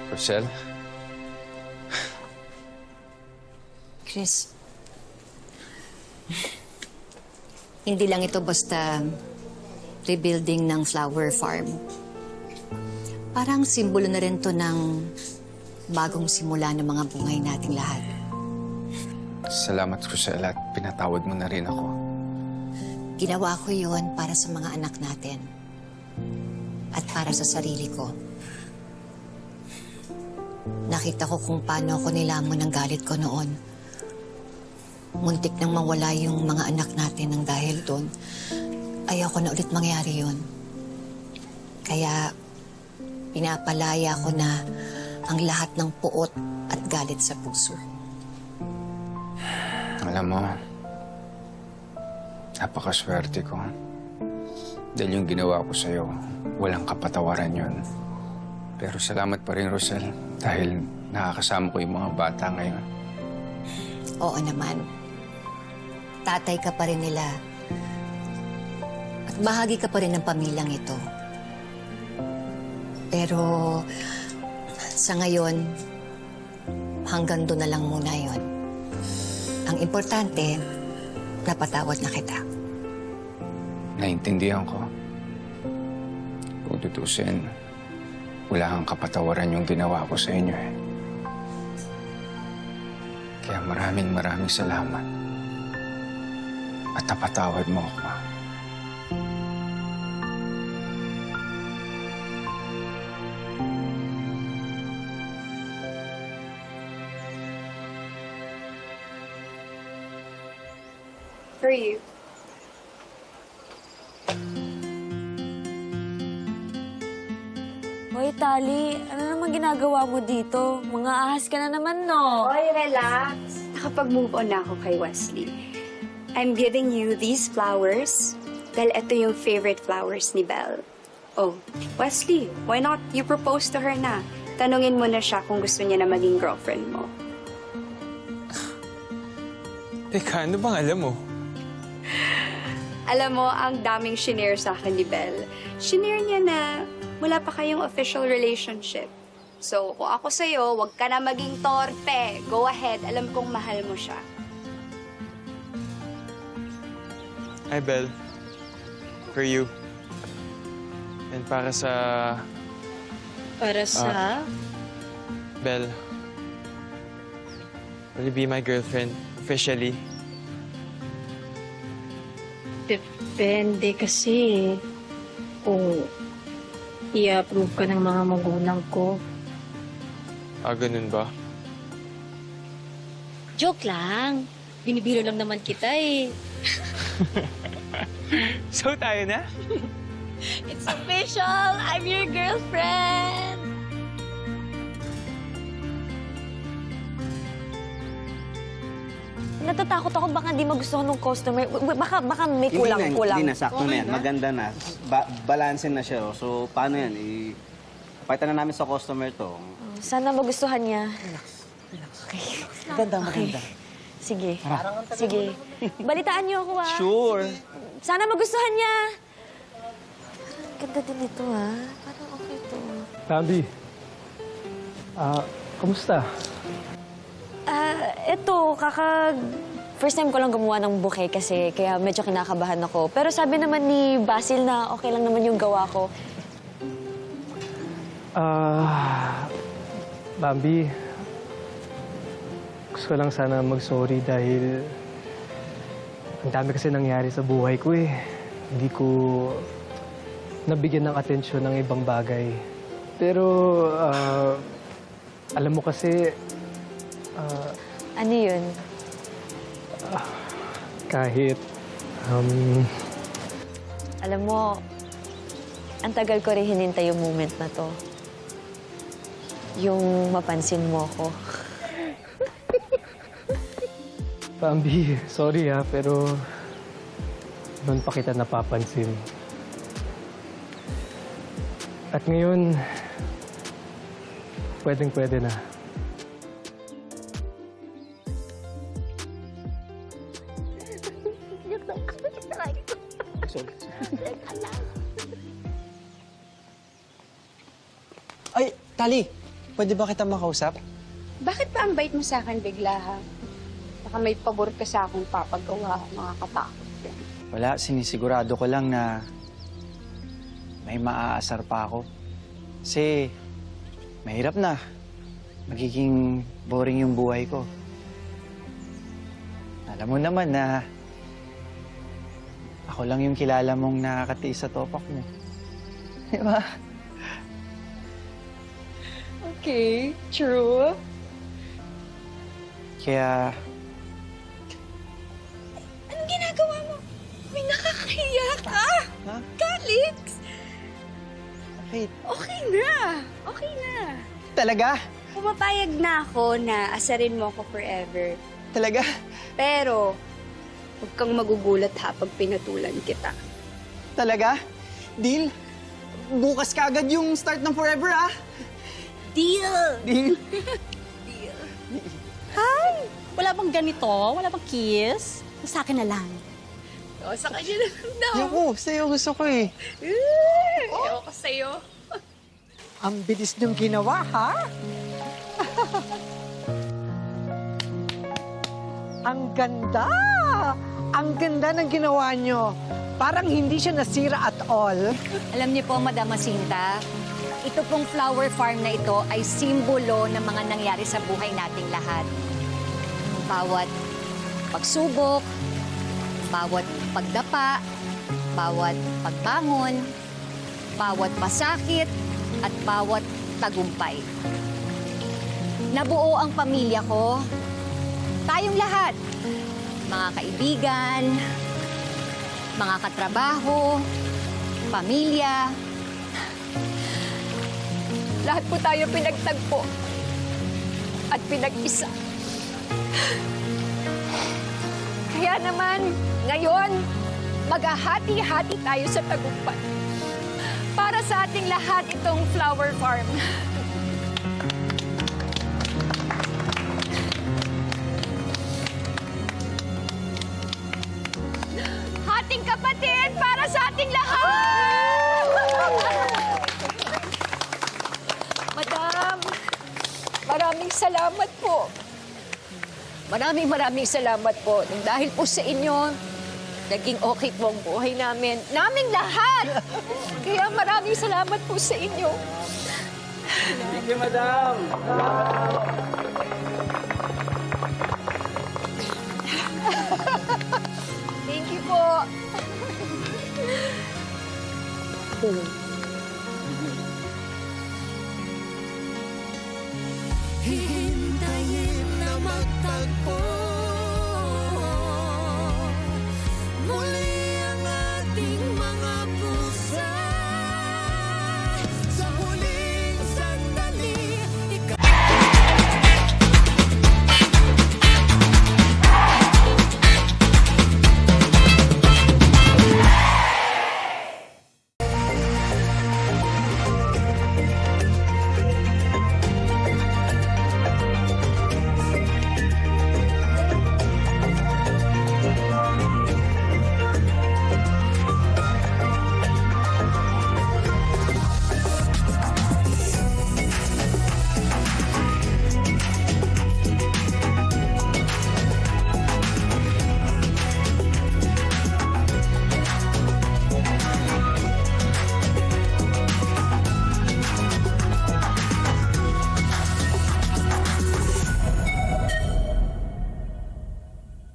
Rosel? Chris, hindi lang ito basta rebuilding ng flower farm. Parang simbolo na rin to ng bagong simula ng mga buhay nating lahat. Salamat, Rosel, at pinatawad mo na rin ako. Ginawa ko yun para sa mga anak natin at para sa sarili ko. Nakita ko kung paano ako nilamon ng galit ko noon. Muntik nang mawala yung mga anak natin ng dahil doon. Ayoko na ulit mangyari yun. Kaya pinapalaya ko na ang lahat ng puot at galit sa puso. Alam mo, napakaswerte ko. Dahil yung ginawa ko sa'yo, walang kapatawaran yun. Pero salamat pa rin, Rosel, dahil nakakasama ko yung mga bata ngayon. Oo naman. Tatay ka pa rin nila. At bahagi ka pa rin ng pamilyang ito. Pero sa ngayon, hanggang doon na lang muna yon. Ang importante, napatawad na kita. Naintindihan ko. Kung tutusin, wala kang kapatawaran yung ginawa ko sa inyo eh. Kaya maraming salamat. At napatawad mo ako. For you. Hoy, Tali, ano naman ginagawa mo dito? Mga ahas ka na naman, no? Oy, relax. Nakapag-move on na ako kay Wesley. I'm giving you these flowers dahil ito yung favorite flowers ni Belle. Oh, Wesley, why not you propose to her na? Tanungin mo na siya kung gusto niya na maging girlfriend mo. Teka, ano bang alam mo? Alam mo, ang daming shinare sa akin ni Belle. Shinare niya na wala pa kayong official relationship. So, kung ako sa'yo, huwag ka na maging torpe. Go ahead, alam kong mahal mo siya. Hi, Belle. For you. And para sa... Para sa... Belle. Will you be my girlfriend officially? Depende kasi kung i-approve ka ng mga magulang ko. Ah, ganun ba? Joke lang. Binibiro lang naman kita eh. So, tayo na? It's official! I'm your girlfriend! Natatakot ako baka di magustuhan ng customer. Baka may kulang. Hindi na, sakto na yan. Maganda na. Balansin na siya. Oh. So, paano yan? Pakita na namin sa customer to. Sana magustuhan niya. Okay. Maganda. Sige. Sige. Balitaan niyo ako, ah. Sure. Sana magustuhan niya. Ganda din ito, ah. Parang okay to. Bambi, kamusta? Ito, first time ko lang gumawa ng bouquet kasi kaya medyo kinakabahan ako. Pero sabi naman ni Basil na okay lang naman yung gawa ko. Bambi, gusto ko lang sana mag-sorry dahil ang dami kasi nangyari sa buhay ko eh. Hindi ko nabigyan ng atensyon ng ibang bagay. Pero, alam mo kasi, Ano yun? kahit, Alam mo, ang tagal ko rin hinintay yung moment na to. Yung mapansin mo ako. Bambi, sorry pero noon pa kita napapansin. At ngayon, pwedeng-pwede na. Ay, Tali! Pwede ba kita makausap? Bakit pa ang bait mo sa akin bigla, ha? Baka may pabor ka sa akong papagawa, makakatakot yan. Wala, sinisigurado ko lang na may maaasar pa ako. Kasi mahirap na. Magiging boring yung buhay ko. Alam mo naman na ako lang yung kilala mong nakakatiis sa topak mo. Di ba? Okay, true. Kaya Anong ginagawa mo? May nakakahiya ka! Ha? Calix! Wait, Okay na! Okay na! talaga? Pumapayag na ako na asarin mo ako forever. Talaga? Pero, huwag kang magugulat ha pag pinatulan kita. Talaga? Deal? Bukas ka agad yung start ng forever, ah? Deal! Deal? Wala bang ganito? Wala bang kiss? Sa akin na lang. O, sa kanya na lang daw. Ayoko, sa'yo gusto ko eh. Ayaw ko sa'yo. Ang bilis niyong ginawa, ha? Ang ganda! Ang ganda ng ginawa niyo. Parang hindi siya nasira at all. Alam niyo po, Madam Jacinta, ito pong flower farm na ito ay simbolo ng mga nangyari sa buhay nating lahat. Bawat pagsubok, bawat pagdapa, bawat pagbangon, bawat masakit, at bawat tagumpay. Nabuo ang pamilya ko. Tayong lahat. Mga kaibigan, mga katrabaho, pamilya. Lahat po tayo pinagtagpo at pinag-isa. Kaya naman, ngayon, maghahati-hati tayo sa tagumpay. Para sa ating lahat itong flower farm. Hating kapatid para sa ating lahat! Madam, maraming salamat po. Maraming salamat po. Dahil po sa inyo, naging okay po ang buhay namin. Naming lahat! Kaya maraming salamat po sa inyo. Thank you, madam. Thank you po. Hihintayin na magtagpo